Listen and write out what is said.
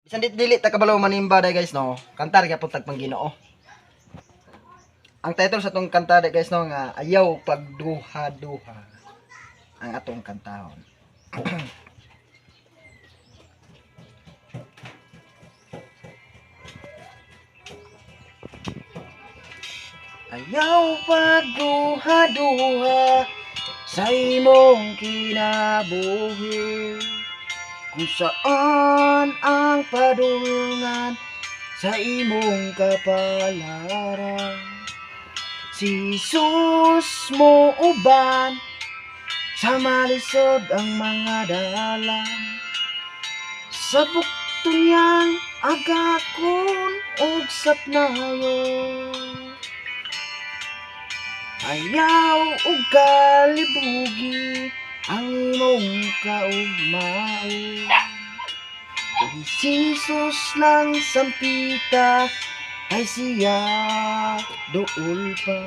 Isang dili ta kabalo manimba day guys no. Kantar gyapon tag Ginoo. Ang title sa tong kanta day guys no nga ayaw pagduha-duha. Ang atong kantahon. Ayaw pagduha-duha sa imong kinabuhi. Kung saan ang padulungan sa imong kapalaran. Si Jesus mo uban sa malisod ang mga dalan. Sa bukto niyang agakon og sapnayon. Ayaw og kalibugi ang imong kaugmaon. Kung si Jesus lang sampita ay siya dool pa.